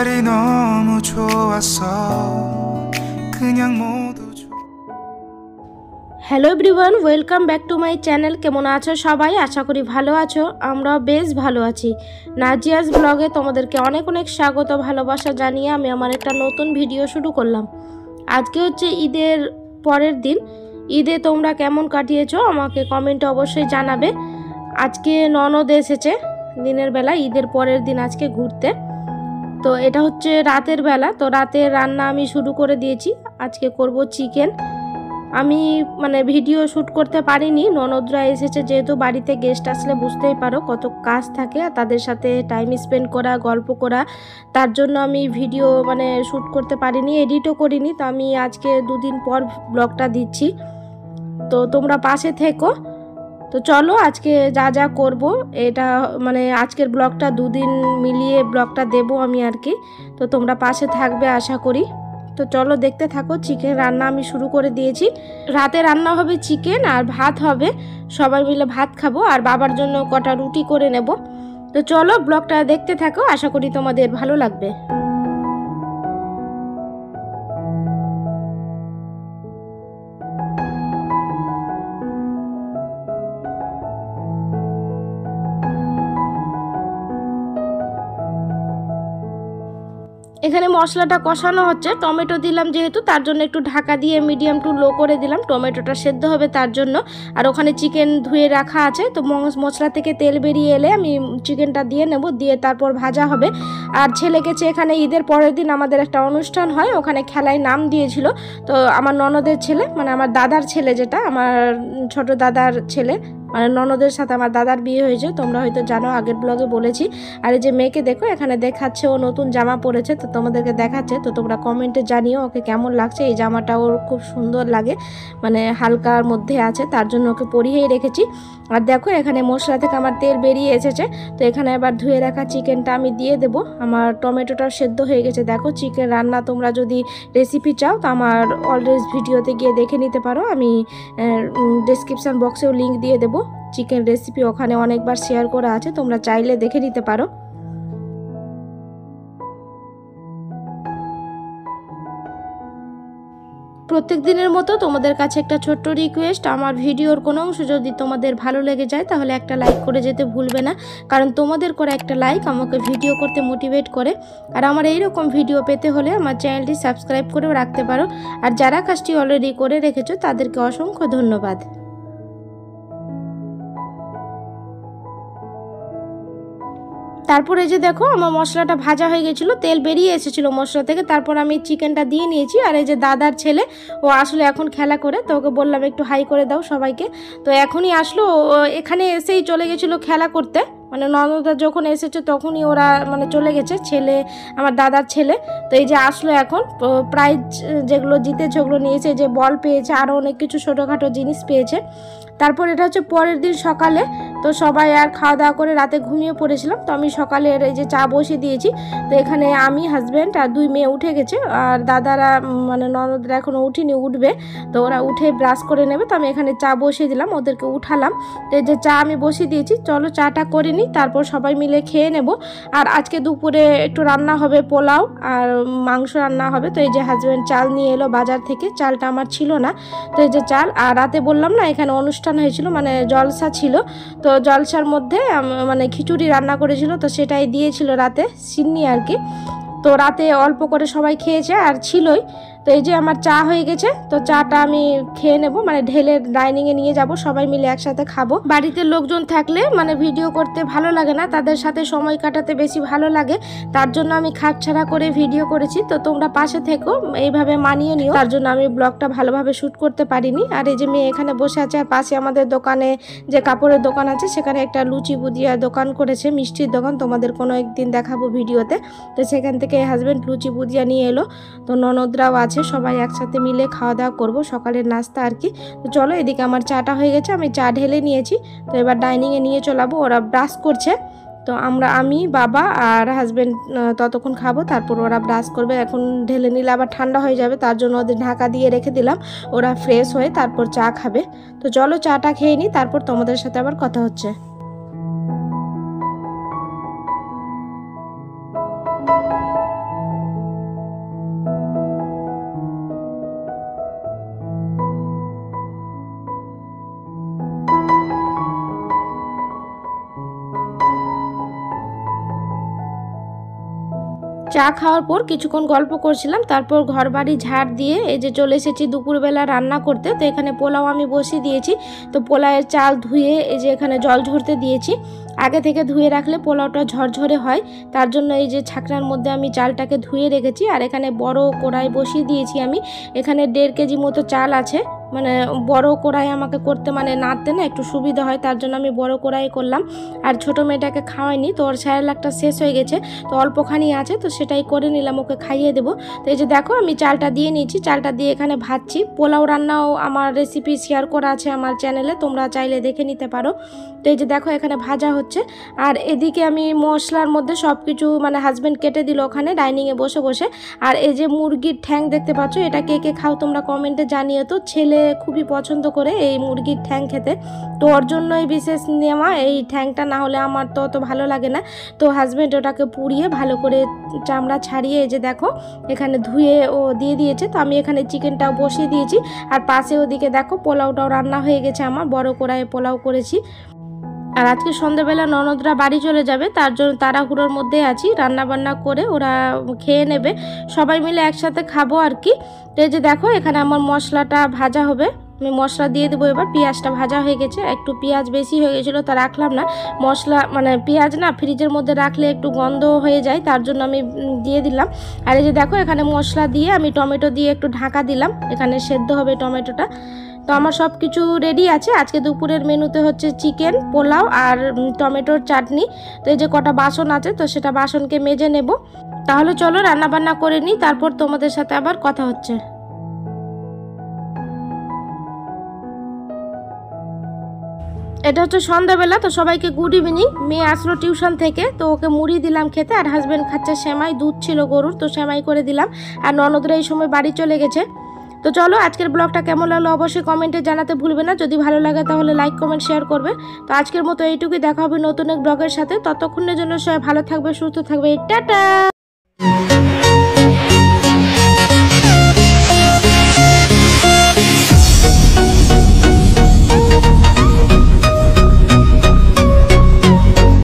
날이 너무 좋았어 그냥 모두 hello everyone, welcome back to my channel. কেমন আছো সবাই? আশা করি ভালো আছো। আমরাও বেশ ভালো আছি। নাজিয়াস ব্লগে তোমাদেরকে অনেক অনেক স্বাগত, ভালোবাসা জানিয়ে আমি আমার একটা নতুন ভিডিও শুরু করলাম। আজকে হচ্ছে ঈদের পরের দিন। ঈদে তোমরা কেমন কাটিয়েছো আমাকে কমেন্টে অবশ্যই জানাবে। আজকে ননদ এসেছে দিনের বেলা, ঈদের পরের দিন আজকে ঘুরতে। তো এটা হচ্ছে রাতের বেলা, তো রাতের রান্না আমি শুরু করে দিয়েছি। আজকে করব চিকেন। আমি ভিডিও শ্যুট করতে পারিনি, ননদরা এসেছে যেহেতু, বাড়িতে গেস্ট আসলে বুঝতেই পারো কত কাজ থাকে আর তাদের সাথে টাইম স্পেন্ড করা, গল্প করা, তার জন্য আমি ভিডিও শ্যুট করতে পারিনি, এডিটও করিনি। তো আমি আজকে দুদিন পর ব্লগটা দিচ্ছি, তো তোমরা পাশে থেকো। তো চলো আজকে যা যা করব, এটা আজকের ব্লগটা দুদিন মিলিয়ে ব্লগটা দেব আমি আর কি। তো তোমরা পাশে থাকবে আশা করি। তো চলো দেখতে থাকো। চিকেন রান্না আমি শুরু করে দিয়েছি। রাতে রান্না হবে চিকেন আর ভাত হবে, সবাই মিলে ভাত খাবো আর বাবার জন্য কটা রুটি করে নেব। তো চলো ব্লগটা দেখতে থাকো, আশা করি তোমাদের ভালো লাগবে। এখানে মশলাটা কষানো হচ্ছে, টমেটো দিলাম যেহেতু তার জন্য একটু ঢাকা দিয়ে মিডিয়াম টু লো করে দিলাম, টমেটোটা সেদ্ধ হবে তার জন্য। আর ওখানে চিকেন ধুয়ে রাখা আছে, তো মশলা থেকে তেল বেরিয়ে এলে আমি চিকেনটা দিয়ে নেব, দিয়ে তারপর ভাজা হবে। আর ছেলে গেছে এখানে, ঈদের পরের দিন আমাদের একটা অনুষ্ঠান হয়, ওখানে খেলায় নাম দিয়েছিল। তো আমার ননদের ছেলে, আমার দাদার ছেলে, যেটা আমার ছোট দাদার ছেলে, ননদের সাথে আমার দাদার বিয়ে হয়েছে, তোমরা হয়তো জানো, আগের ব্লগে বলেছি। আর এই যে মেয়েকে দেখো এখানে দেখাচ্ছে, ও নতুন জামা পরেছে, তো তোমাদেরকে দেখাচ্ছে। তো তোমরা কমেন্টে জানিও ওকে কেমন লাগছে। এই জামাটা ওর খুব সুন্দর লাগে, হালকার মধ্যে আছে, তার জন্য ওকে পরিয়েই রেখেছি। আর দেখো এখানে মশলা থেকে আমার তেল বেরিয়ে এসেছে, তো এখানে এবার ধুয়ে রাখা চিকেনটা আমি দিয়ে দেবো। আমার টমেটোটা সেদ্ধ হয়ে গেছে। দেখো চিকেন রান্না তোমরা যদি রেসিপি চাও তো আমার অলরেডি ভিডিওতে গিয়ে দেখে নিতে পারো, আমি ডেসক্রিপশান বক্সেও লিঙ্ক দিয়ে দেবো। চিকেন রেসিপি ওখানে অনেকবার শেয়ার করা আছে, তোমরা চাইলে দেখে নিতে পারো। প্রত্যেক দিনের মতো তোমাদের কাছে একটা ছোট্ট রিকোয়েস্ট, আমার ভিডিওর কোনো অংশ যদি তোমাদের ভালো লেগে যায় তাহলে একটা লাইক করে যেতে ভুলবে না, কারণ তোমাদের করা একটা লাইক আমাকে ভিডিও করতে মোটিভেট করে। আর আমার এইরকম ভিডিও পেতে হলে আমার চ্যানেলটি সাবস্ক্রাইব করেও রাখতে পারো। আর যারা কাজটি অলরেডি করে রেখেছো তাদেরকে অসংখ্য ধন্যবাদ। তারপরে যে দেখো আমার মশলাটা ভাজা হয়ে গেছিলো, তেল বেরিয়ে এসেছিলো মশলা থেকে, তারপর আমি চিকেনটা দিয়ে নিয়েছি। আর এই যে দাদার ছেলে, ও আসলে এখন খেলা করে, তো ওকে বললাম একটু হাই করে দাও সবাইকে। তো এখনই আসলো, এখানে এসেই চলে গেছিলো খেলা করতে, ননদা যখন এসেছে তখনই ওরা চলে গেছে, ছেলে আমার দাদার ছেলে। তো এই যে আসলো এখন, প্রাইজ যেগুলো জিতেছে ওগুলো নিয়েছে, যে বল পেয়েছে, আরও অনেক কিছু ছোটোখাটো জিনিস পেয়েছে। তারপর এটা হচ্ছে পরের দিন সকালে, তো সবাই আর খাওয়া দাওয়া করে রাতে ঘুমিয়ে পড়েছিলাম। তো আমি সকালে এই যে চা বসিয়ে দিয়েছি। তো এখানে আমি, হাজব্যান্ড আর দুই মেয়ে উঠে গেছে, আর দাদারা ননদরা এখনও উঠিনি, উঠবে। তো ওরা উঠে ব্রাশ করে নেবে, তো আমি এখানে চা বসিয়ে দিলাম, ওদেরকে উঠালাম। তো এই যে চা আমি বসিয়ে দিয়েছি, চলো চাটা করে নিই, তারপর সবাই মিলে খেয়ে নেব। আর আজকে দুপুরে একটু রান্না হবে, পোলাও আর মাংস রান্না হবে। তো এই যে হাজব্যান্ড চাল নিয়ে এলো বাজার থেকে, চালটা আমার ছিল না। তো এই যে চাল, আর রাতে বললাম না এখানে অনুষ্ঠান হয়েছিল, জলসা ছিল, তো জলসার মধ্যে খিচুড়ি রান্না করেছিল, তো সেটাই দিয়েছিল রাতে, সিন্নি আর কি। তো রাতে অল্প করে সবাই খেয়েছে আর ছিলই। তো এই যে আমার চা হয়ে গেছে, তো চাটা আমি খেয়ে নেব, ঢেলে ডাইনিংয়ে নিয়ে যাব, সবাই মিলে একসাথে খাবো। বাড়িতে লোকজন থাকলে ভিডিও করতে ভালো লাগে না, তাদের সাথে সময় কাটাতে বেশি ভালো লাগে, তার জন্য আমি খাট ছাড়া করে ভিডিও করেছি। তো তোমরা পাশে থেকো, এইভাবে মানিয়ে নিও, তার জন্য আমি ব্লগটা ভালোভাবে শ্যুট করতে পারিনি। আর এই যে মেয়ে এখানে বসে আছে, আর পাশে আমাদের দোকানে যে কাপড়ের দোকান আছে সেখানে একটা লুচি বুদিয়া দোকান করেছে, মিষ্টির দোকান, তোমাদের কোনো একদিন দেখাবো ভিডিওতে। তো সেখান থেকে হাজব্যান্ড লুচি বুদিয়া নিয়ে এলো, তো ননদরাও আছে, সবাই একসাথে মিলে খাওয়া দাওয়া করবো, সকালের নাস্তা আর কি। তো চলো, এদিকে আমার চাটা হয়ে গেছে, আমি চা ঢেলে নিয়েছি। তো এবার ডাইনিংয়ে নিয়ে চলাবো, ওরা ব্রাশ করছে। তো আমি, বাবা আর হাজব্যান্ড ততক্ষণ খাবো, তারপর ওরা ব্রাশ করবে। এখন ঢেলে নিলে আবার ঠান্ডা হয়ে যাবে, তার জন্য ওদের ঢাকা দিয়ে রেখে দিলাম, ওরা ফ্রেশ হয়ে তারপর চা খাবে। তো চলো চাটা খেয়ে নিই, তারপর তোমাদের সাথে আবার কথা হচ্ছে। চা খাওয়ার পর কিছুক্ষণ গল্প করছিলাম, তারপর ঘর বাড়ি ঝাড় দিয়ে এই যে চলে এসেছি দুপুরবেলা রান্না করতে। তো এখানে পোলাও আমি বসিয়ে দিয়েছি। তো পোলাওয়ের চাল ধুয়ে এই যে এখানে জল ঝরতে দিয়েছি। আগে থেকে ধুয়ে রাখলে পোলাওটা ঝরঝরে হয়, তার জন্য এই যে ছাকনার মধ্যে আমি চালটাকে ধুয়ে রেখেছি। আর এখানে বড় কড়াই বসিয়ে দিয়েছি আমি। এখানে 1.5 কেজি মতো চাল আছে, মানে বড় কড়াই আমাকে করতে মানে নাড়তে না একটু সুবিধা হয়, তার জন্য আমি বড় কড়াই করলাম। আর ছোটো মেয়েটাকে খাওয়াইনি, তো ওর স্যারেলাকটা শেষ হয়ে গেছে, তো অল্পখানি আছে, তো সেটাই করে নিলাম, ওকে খাইয়ে দেবো। তো এই যে দেখো আমি চালটা দিয়ে নিয়েছি, চালটা দিয়ে এখানে ভাজছি। পোলাও রান্নাও আমার রেসিপি শেয়ার করা আছে আমার চ্যানেলে, তোমরা চাইলে দেখে নিতে পারো। তো এই যে দেখো এখানে ভাজা হচ্ছে। আর এদিকে আমি মশলার মধ্যে সব কিছু মানে হাজব্যান্ড কেটে দিল ওখানে ডাইনিংয়ে বসে বসে। আর এই যে মুরগির ঠ্যাং দেখতে পাচ্ছ, এটা কে কে খাও তোমরা কমেন্টে জানিও। তো ছেলে খুবই পছন্দ করে এই মুরগির ঠ্যাং খেতে, তো ওর জন্যই বিশেষ নেওয়া এই ঠ্যাংটা, না হলে আমার তো অত ভালো লাগে না। তো হাজব্যান্ড ওটাকে পুড়িয়ে ভালো করে চামড়া ছাড়িয়ে এই যে দেখো এখানে ধুয়ে ও দিয়ে দিয়েছে। তো আমি এখানে চিকেনটাও বসিয়ে দিয়েছি। আর পাশে ওদিকে দেখো পোলাওটাও রান্না হয়ে গেছে, আমার বড় কড়াইয়ে পোলাও করেছি। আর আজকে সন্ধ্যাবেলা ননদরা বাড়ি চলে যাবে, তার জন্য তাড়াহুড়োর মধ্যে আছি, রান্না বান্না করে ওরা খেয়ে নেবে, সবাই মিলে একসাথে খাবো আর কি। তো এই যে দেখো এখানে আমার মশলাটা ভাজা হবে, আমি মশলা দিয়ে দেবো এবার। পেঁয়াজটা ভাজা হয়ে গেছে, একটু পেঁয়াজ বেশি হয়ে গেছিলো, তা রাখলাম না। মশলা মানে পেঁয়াজ না ফ্রিজের মধ্যে রাখলে একটু গন্ধ হয়ে যায়, তার জন্য আমি দিয়ে দিলাম। আর এই যে দেখো এখানে মশলা দিয়ে আমি টমেটো দিয়ে একটু ঢাকা দিলাম, এখানে সেদ্ধ হবে টমেটোটা। তো আমার সব কিছু রেডি আছে। আজকে দুপুরের মেনুতে হচ্ছে চিকেন, পোলাও আর টমেটোর চাটনি। তো এই যে কটা বাসন আছে, তো সেটা বাসনকে মেজে নেব। তাহলে চলো রান্না বান্না করে নিই, তারপর তোমাদের সাথে আবার কথা হচ্ছে। এটা হচ্ছে সন্ধ্যাবেলা, তো সবাইকে গুড ইভিনিং। মেয়ে আসলো টিউশন থেকে, তো ওকে মুড়ি দিলাম খেতে, আর হাজব্যান্ড খাচ্ছে সেমাই, দুধ ছিল গরুর, তো সেমাই করে দিলাম। আর ননদরা এই সময় বাড়ি চলে গেছে। তো চলো আজকের ব্লগটা কেমন লাগলো অবশ্যই কমেন্টে জানাতে ভুলবে না। যদি ভালো লাগে তাহলে লাইক কমেন্ট শেয়ার করবে। তো আজকের মতো এইটুকুই, দেখা হবে নতুন এক ব্লগের সাথে। ততক্ষণের জন্য সবাই ভালো থাকবে, সুস্থ থাকবে, টাটা।